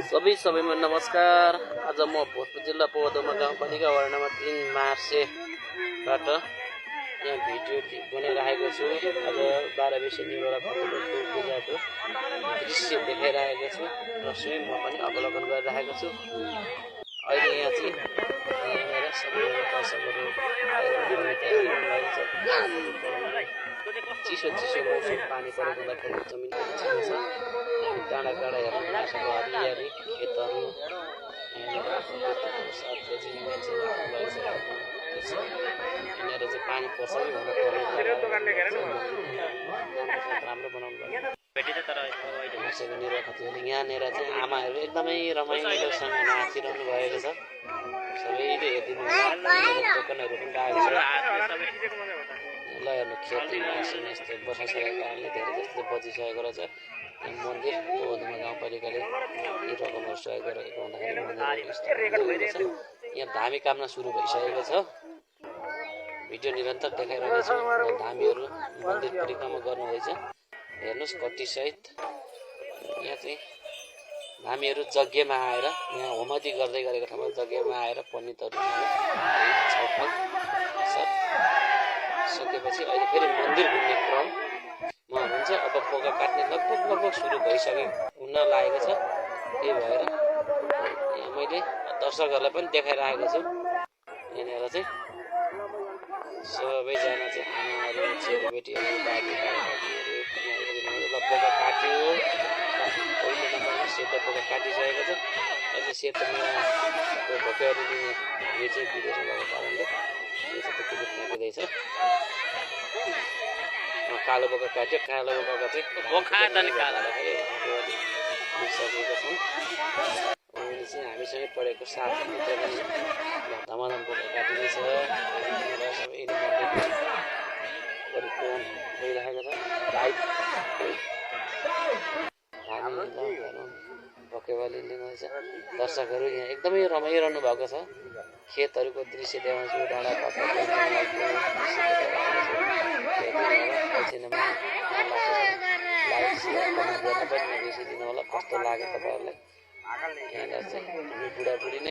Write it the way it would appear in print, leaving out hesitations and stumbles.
सबैमा नमस्कार। आज म भोजपुर जिल्ला पौवादोमा गाउँपालिका वार्ड नम्बर 3 मार्सेबाट यहाँ भिडियो बनाइरहेको छु। आज 12 बेसी निरोला फुलको पूजाको दृश्य देखाइरहेको छु र स्वयं म पनि अवलोकन गरिरहेको छु। अहिले यहाँ चाहिँ यहाँनिर सबैजना दर्शकहरू चिसो मौसम पानी परेको हुँदाखेरि जमिन चिसो छ। टाढा टाढा हेर्नु माछाको हरियाली खेतहरू यहाँनिर चाहिँ पानी पर्छ कि हुन राम्रो बनाउनु पर्यो। माछाको निरुवा खतीले यहाँनिर चाहिँ आमाहरू एकदमै रमाइलोसँग नाचिरहनु भएको छ। सबैले हेरिदिनु दोकानहरू पनि राखेको छ। ल हेर्नु खेती मासिन यस्तो वर्षा सकेको कारणले धेरै जस्तो बचिसकेको रहेछ। मन्दिर पौवादोमा गाउँपालिकाले यी रकमहरू सहयोग गरेको हुँदाखेरि मन्दिर यहाँ धामी कामना सुरु भइसकेको छ। भिडियो निरन्तर देखाइरहेको छु। धामीहरू मन्दिर परिक्रमा गर्नुहुँदैछ। हेर्नुहोस् कट्टीसहित यहाँ चाहिँ धामीहरू यज्ञमा आएर यहाँ होमादि गर्दै गरेको ठाउँमा यज्ञमा आएर पण्डितहरू छलफल सकेपछि अहिले फेरि मन्दिर घुम्ने क्रममा हुन्छ। अब पोका काट्ने लगभग सुरु भइसक्यो हुन लागेको छ। त्यही भएर यहाँ मैले दर्शकहरूलाई पनि देखाइरहेको छु। यहाँनिर चाहिँ सबैजना चाहिँ आमाहरू चेलीबेटीहरू दाजुभाइहरू पोका काट्यो। पहिलो नम्बरमा सेतो पोका काटिसकेको छ। अहिले सेतोमा भोकेहरू दिने हामी चाहिँ विदेशमा गएको कारणले यो चाहिँ त्यतिकै फ्याँकिँदैछ। कालो बोका काट्यो। कालो बोका चाहिँ दिइसकेको छौँ। अहिले चाहिँ हामीसँगै पढेको साथी मित्र पनि धमाधम बोका काटिँदैछ। सबैले परिक्रम भइरहेको छ। लाइट भोकेवाली लिँदैछ। दर्शकहरू यहाँ एकदमै रमाइरहनु भएको छ। खेतहरूको दृश्य देखाउँछु। डाँडा पातहरू बेसी दिनु होला कस्तो लाग्यो तपाईँहरूलाई। यहाँनिर चाहिँ हामी बुढाबुढी नै